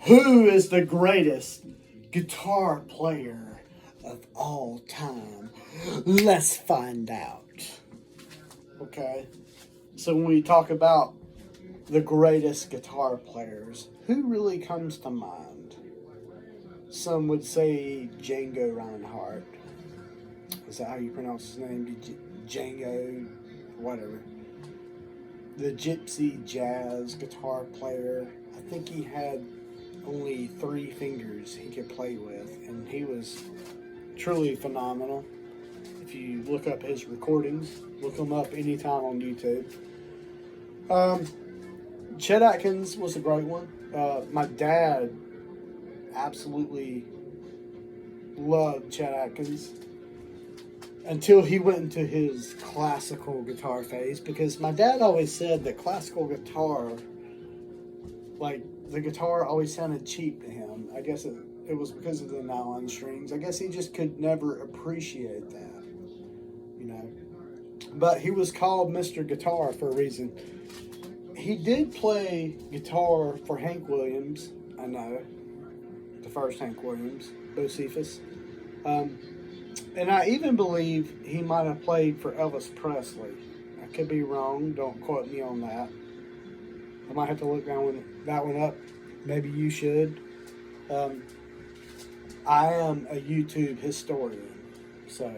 Who is the greatest guitar player of all time? Let's find out. Okay, so when we talk about the greatest guitar players, who really comes to mind? Some would say Django Reinhardt. Is that how you pronounce his name? Django, whatever. The gypsy jazz guitar player. I think he had only 3 fingers he could play with, and he was truly phenomenal. If you look up his recordings, look them up anytime on YouTube. Chet Atkins was a great one. My dad absolutely loved Chet Atkins until he went into his classical guitar phase, because my dad always said that classical guitar, like, the guitar always sounded cheap to him. I guess it was because of the nylon strings. I guess he just could never appreciate that, you know. But he was called Mr. Guitar for a reason. He did play guitar for Hank Williams, I know, the first Hank Williams, Bocephus. And I even believe he might have played for Elvis Presley. I could be wrong, don't quote me on that. I might have to look that one up. Maybe you should. I am a YouTube historian, so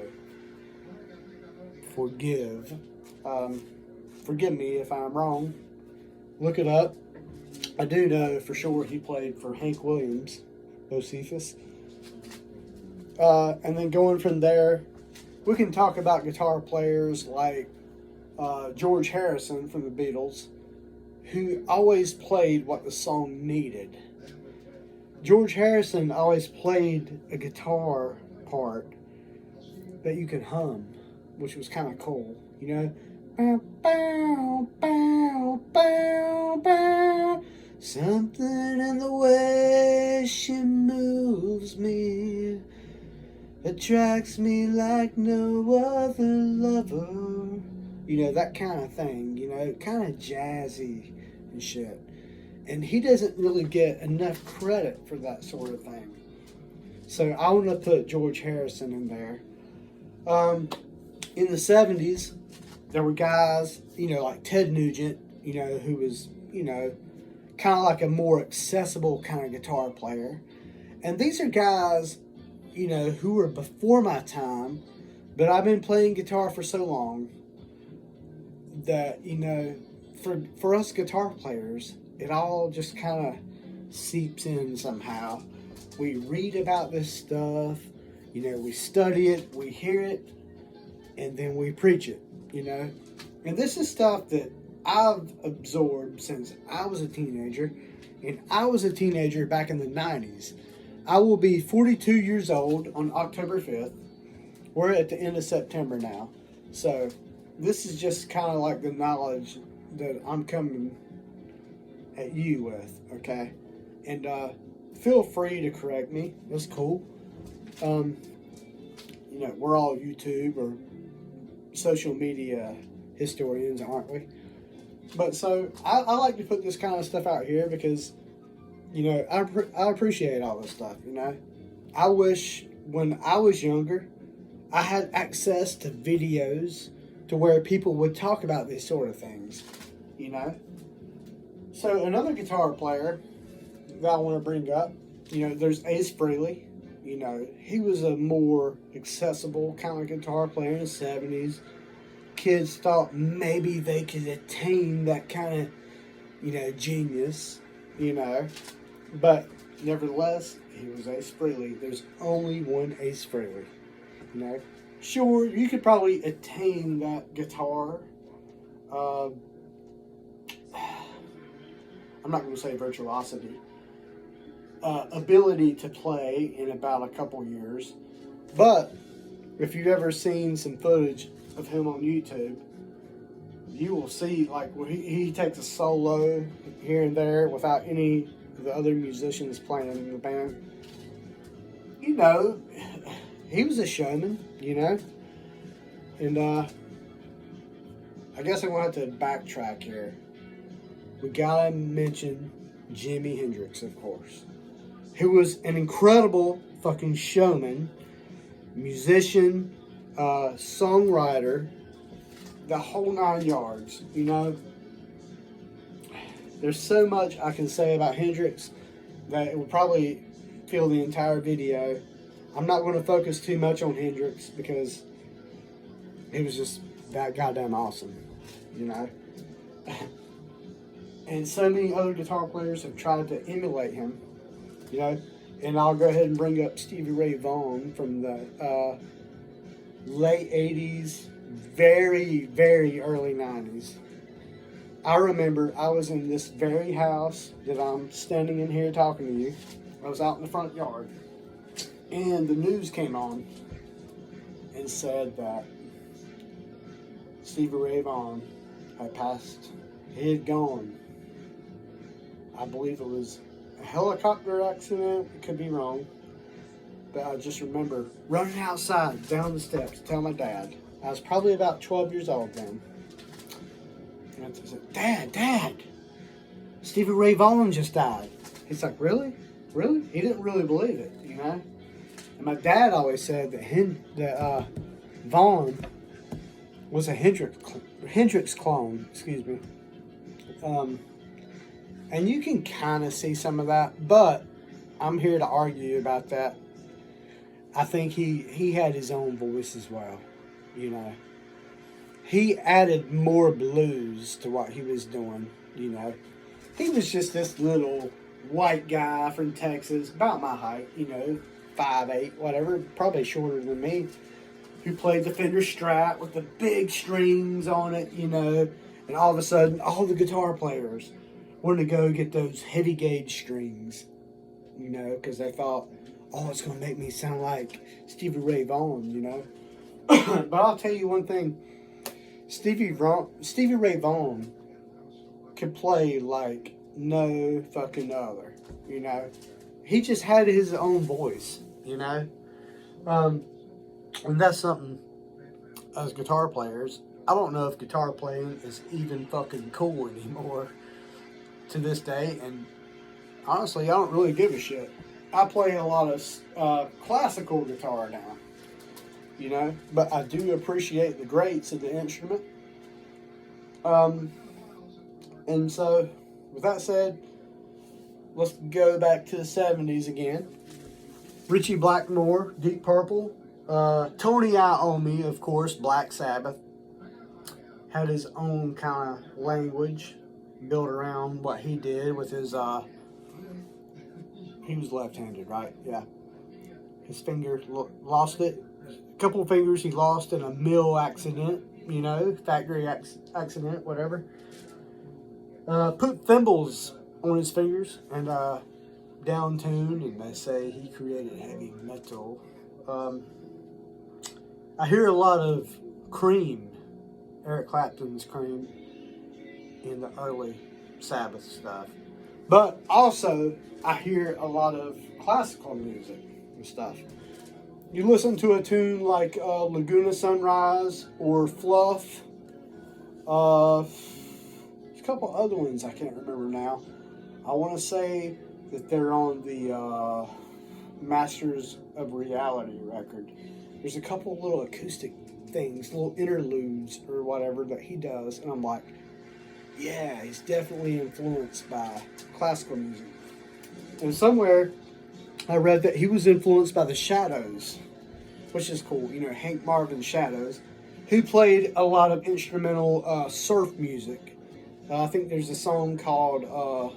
forgive me if I'm wrong. Look it up. I do know for sure he played for Hank Williams, Bocephus. And then going from there, we can talk about guitar players like George Harrison from the Beatles, who always played what the song needed. George Harrison always played a guitar part that you could hum, which was kind of cool, you know? Bow, bow, bow, bow, bow. Something in the way she moves me attracts me like no other lover. You know, that kind of thing, you know, kind of jazzy and shit. And he doesn't really get enough credit for that sort of thing. So I want to put George Harrison in there. In the 70s, there were guys, you know, like Ted Nugent, you know, who was, you know, kind of like a more accessible kind of guitar player. And these are guys, you know, who were before my time, but I've been playing guitar for so long that, you know, for us guitar players, it all just kind of seeps in somehow. We read about this stuff, you know, we study it, we hear it, and then we preach it, you know. And this is stuff that I've absorbed since I was a teenager, and I was a teenager back in the 90s. I will be 42 years old on October 5th. We're at the end of September now. So this is just kind of like the knowledge that I'm coming at you with, okay? And feel free to correct me. That's cool. You know, we're all YouTube or social media historians, aren't we? But so I like to put this kind of stuff out here because, you know, I appreciate all this stuff, you know. I wish when I was younger, I had access to videos to where people would talk about these sort of things, you know. So another guitar player that I want to bring up, you know, there's Ace Frehley. You know, he was a more accessible kind of guitar player in the 70s. Kids thought maybe they could attain that kind of, you know, genius, you know. But nevertheless, he was Ace Frehley. There's only one Ace Frehley, you know. Sure, you could probably attain that guitar. I'm not going to say virtuosity. Ability to play in about a couple years. But if you've ever seen some footage of him on YouTube, you will see like where he takes a solo here and there without any of the other musicians playing in the band. You know, he was a showman, you know. And I guess I'm going to have to backtrack here. We gotta mention Jimi Hendrix, of course. who was an incredible fucking showman, musician, songwriter, the whole 9 yards, you know. There's so much I can say about Hendrix that it would probably fill the entire video. I'm not going to focus too much on Hendrix because he was just that goddamn awesome, you know. And so many other guitar players have tried to emulate him, you know. And I'll go ahead and bring up Stevie Ray Vaughan from the late 80s, very, very early 90s. I remember I was in this very house that I'm standing in here talking to you. I was out in the front yard, and the news came on and said that Stevie Ray Vaughan had passed. He had gone. I believe it was a helicopter accident. It could be wrong. But I just remember running outside down the steps to tell my dad. I was probably about 12 years old then. And I said, Dad, Stevie Ray Vaughan just died. He's like, really? Really? He didn't really believe it, you know? And my dad always said that Vaughan was a Hendrix clone, excuse me. And you can kind of see some of that, but I'm here to argue about that. I think he had his own voice as well, you know. He added more blues to what he was doing, you know. He was just this little white guy from Texas, about my height, you know, 5'8", whatever, probably shorter than me, who played the Fender Strat with the big strings on it, you know. And all of a sudden, all the guitar players wanted to go get those heavy gauge strings, you know, because they thought, oh, it's going to make me sound like Stevie Ray Vaughan, you know. But I'll tell you one thing. Stevie Ray Vaughan could play like no fucking other, you know. He just had his own voice, you know. And that's something, as guitar players, I don't know if guitar playing is even fucking cool anymore to this day. And honestly, I don't really give a shit. I play a lot of classical guitar now, you know, but I do appreciate the greats of the instrument. And so, with that said, let's go back to the 70s again. Ritchie Blackmore, Deep Purple. Tony Iommi, of course, Black Sabbath. Had his own kind of language built around what he did with his, he was left-handed, right? Yeah. His finger lost it. A couple of fingers he lost in a mill accident, you know, factory accident, whatever. Put thimbles on his fingers and down-tuned, and they say he created heavy metal. I hear a lot of Cream, Eric Clapton's Cream, in the early Sabbath stuff. But also, I hear a lot of classical music and stuff. You listen to a tune like Laguna Sunrise or Fluff. There's a couple other ones I can't remember now. I want to say that they're on the Masters of Reality record. There's a couple little acoustic things, little interludes or whatever that he does, and I'm like, yeah, he's definitely influenced by classical music. And somewhere I read that he was influenced by the Shadows, which is cool, you know, Hank Marvin's Shadows, who played a lot of instrumental surf music. I think there's a song called,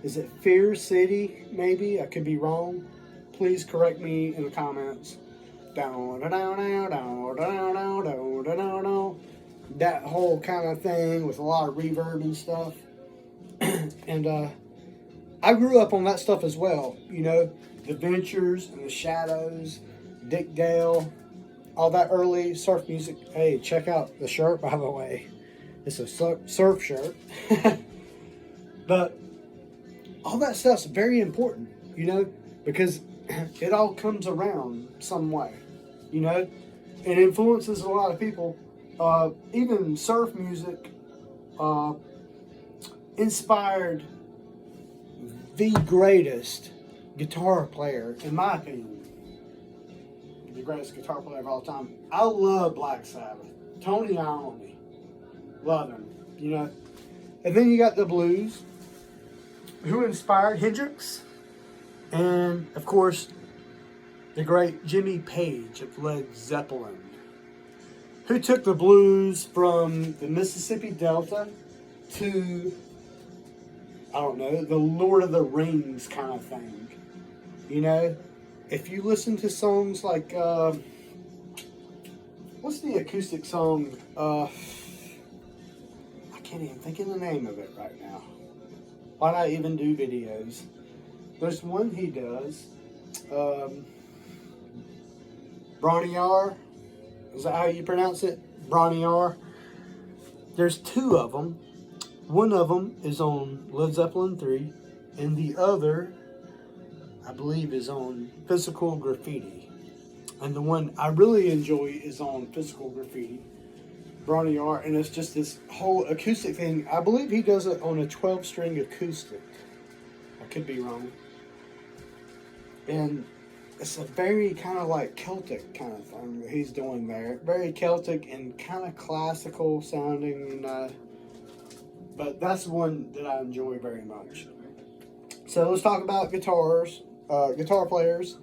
is it Fear City, maybe? I could be wrong. Please correct me in the comments. That whole kind of thing with a lot of reverb and stuff. And I grew up on that stuff as well, you know, the Ventures and the Shadows, Dick Dale, all that early surf music. Hey, check out the shirt, by the way. It's a surf shirt. But all that stuff's very important, you know, because it all comes around some way, you know. It influences a lot of people. Even surf music inspired the greatest guitar player, in my opinion, the greatest guitar player of all time. I love Black Sabbath. Tony Iommi. Love him. You know. And then you got the blues, who inspired Hendrix. And, of course, the great Jimmy Page of Led Zeppelin, who took the blues from the Mississippi Delta to, I don't know, the Lord of the Rings kind of thing. You know, if you listen to songs like, what's the acoustic song? I can't even think of the name of it right now. Why not even do videos? There's one he does. Bronniar. Is that how you pronounce it? Bronniar. There's two of them. One of them is on Led Zeppelin 3, and the other, I believe, is on Physical Graffiti. And the one I really enjoy is on Physical Graffiti, Bronniar, and it's just this whole acoustic thing. I believe he does it on a 12-string acoustic. I could be wrong. And it's a very kind of like Celtic kind of thing that he's doing there. Very Celtic and kind of classical sounding, but that's one that I enjoy very much. So let's talk about guitar players.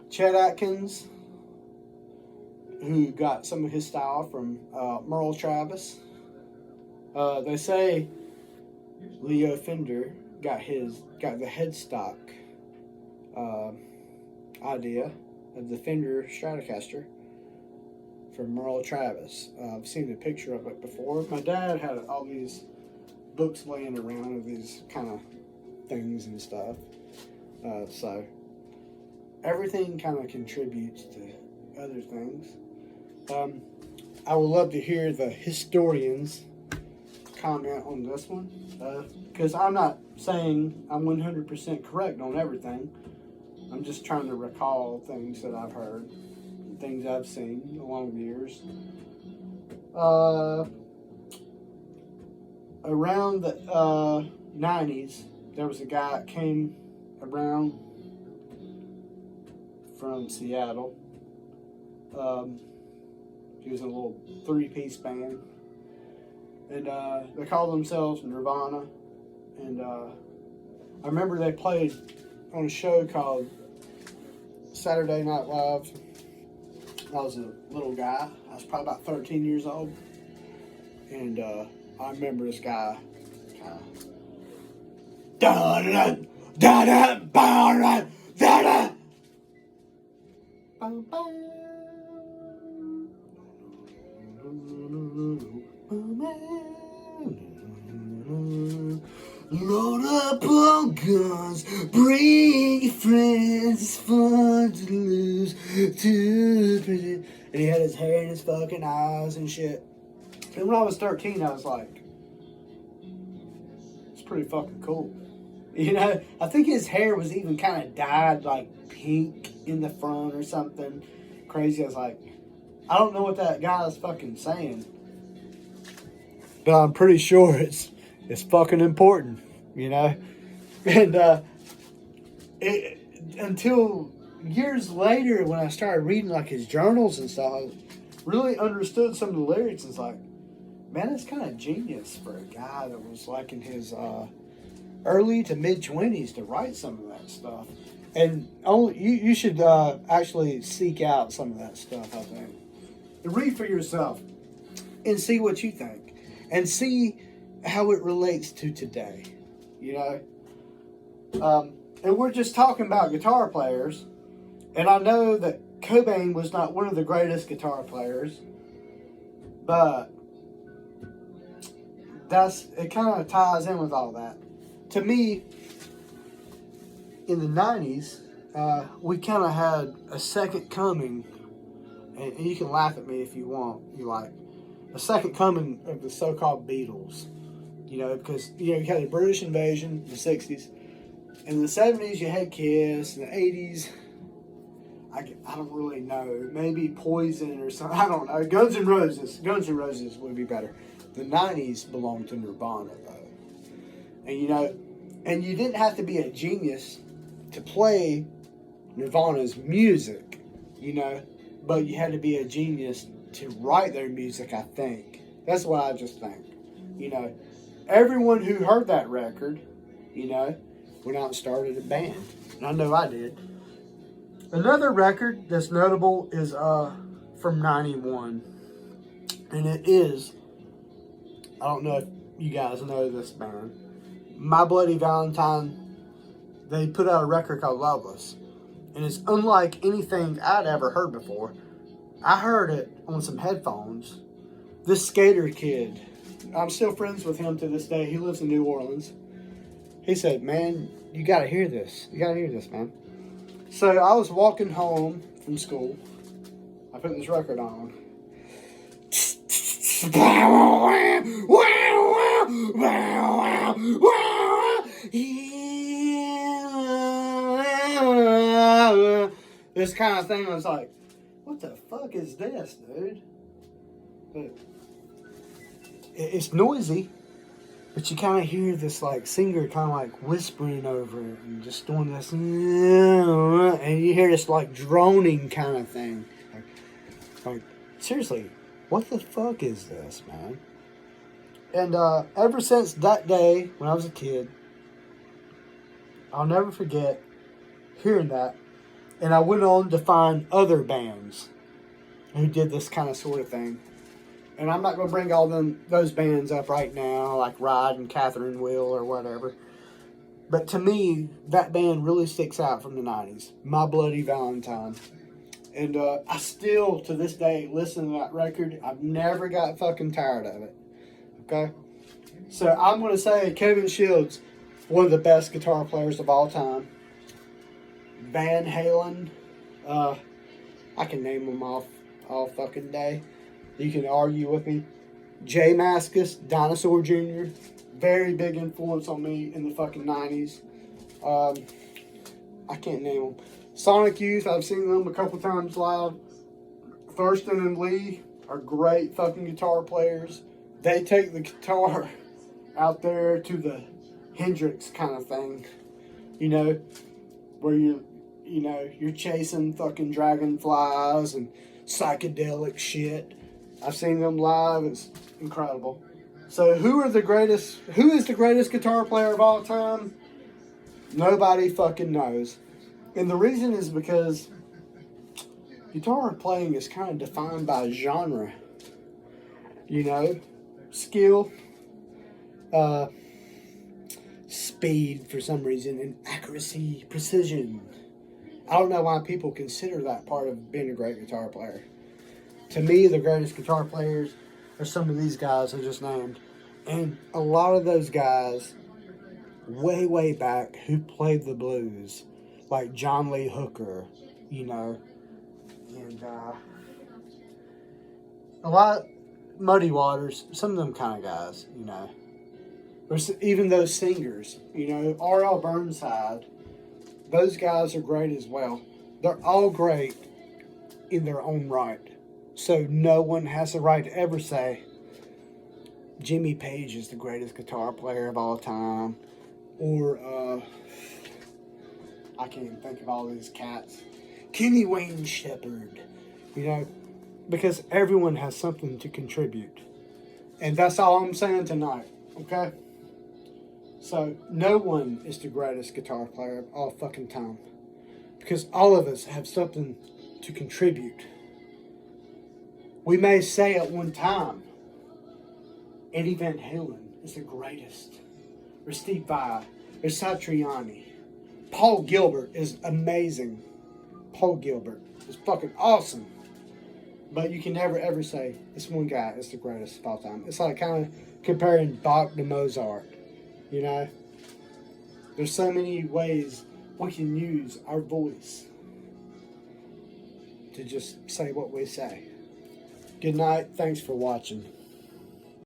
Chet Atkins, who got some of his style from Merle Travis. They say Leo Fender got the headstock idea of the Fender Stratocaster from Merle Travis. I've seen a picture of it before. My dad had all these books laying around of these kind of things and stuff. So everything kind of contributes to other things. I would love to hear the historians comment on this one, because I'm not saying I'm 100% correct on everything. I'm just trying to recall things that I've heard, things I've seen along the years. Around the 90s, there was a guy that came around from Seattle. He was in a little 3-piece band, and they called themselves Nirvana. And I remember they played on a show called Saturday Night Live. I was a little guy. I was probably about 13 years old, and I remember this guy kind of load up on guns, bring your friends, it's fun to lose to pretend. And he had his hair in his fucking eyes and shit. And when I was 13, I was like, it's pretty fucking cool. You know, I think his hair was even kind of dyed like pink in the front or something crazy. I was like, I don't know what that guy is fucking saying, but I'm pretty sure it's fucking important, you know? And until years later, when I started reading like his journals and stuff, I really understood some of the lyrics. It's like, man, it's kind of genius for a guy that was like in his early to mid-20s to write some of that stuff. And you should actually seek out some of that stuff, I think. Read for yourself and see what you think, and see how it relates to today, you know. And we're just talking about guitar players, and I know that Cobain was not one of the greatest guitar players, but it kind of ties in with all that. To me, in the 90s, we kind of had a second coming, and you can laugh at me if you want, a second coming of the so-called Beatles, you know, because, you know, you had the British invasion in the 60s. In the 70s, you had Kiss. In the 80s, I don't really know. Maybe Poison or something. I don't know. Guns N' Roses. Guns N' Roses would be better. The 90s belonged to Nirvana, though. And, you know, and you didn't have to be a genius to play Nirvana's music, you know, but you had to be a genius to write their music, I think. That's what I just think. You know, everyone who heard that record, you know, went out and started a band. And I know I did. Another record that's notable is from 91. And it is, I don't know if you guys know this band, My Bloody Valentine. They put out a record called Loveless. And it's unlike anything I'd ever heard before. I heard it on some headphones. This skater kid, I'm still friends with him to this day. He lives in New Orleans. He said, man, you gotta hear this. You gotta hear this, man. So I was walking home from school. I put this record on. This kind of thing. I was like, what the fuck is this, dude? But it's noisy, but you kind of hear this like singer kind of like whispering over it and just doing this, and you hear this like droning kind of thing. Like seriously, what the fuck is this, man? And ever since that day when I was a kid, I'll never forget hearing that. And I went on to find other bands who did this kind of sort of thing. And I'm not going to bring all those bands up right now, like Ride and Catherine Wheel or whatever. But to me, that band really sticks out from the 90s. My Bloody Valentine. And I still, to this day, listen to that record. I've never got fucking tired of it. Okay? So I'm going to say Kevin Shields, one of the best guitar players of all time. Van Halen, I can name them off all fucking day. You can argue with me. Jay Mascis, Dinosaur Jr., very big influence on me in the fucking 90s. I can't name them. Sonic Youth, I've seen them a couple times live. Thurston and Lee are great fucking guitar players. They take the guitar out there to the Hendrix kind of thing. You know, where you're chasing fucking dragonflies and psychedelic shit. I've seen them live. It's incredible. So who is the greatest guitar player of all time? Nobody fucking knows. And the reason is because guitar playing is kind of defined by genre. You know, skill, speed for some reason, and accuracy, precision. I don't know why people consider that part of being a great guitar player. To me, the greatest guitar players are some of these guys I just named. And a lot of those guys, way, way back, who played the blues, like John Lee Hooker, you know, and a lot, Muddy Waters, some of them kind of guys, you know. There's even those singers, you know, R.L. Burnside, those guys are great as well. They're all great in their own right. So no one has the right to ever say Jimmy Page is the greatest guitar player of all time. Or, I can't even think of all these cats. Kenny Wayne Shepherd. You know, because everyone has something to contribute. And that's all I'm saying tonight. Okay? So, no one is the greatest guitar player of all fucking time. Because all of us have something to contribute. We may say at one time, Eddie Van Halen is the greatest. Or Steve Vai. Or Satriani. Paul Gilbert is amazing. Paul Gilbert is fucking awesome. But you can never ever say this one guy is the greatest of all time. It's like kind of comparing Bach to Mozart. You know? There's so many ways we can use our voice to just say what we say. Good night. Thanks for watching.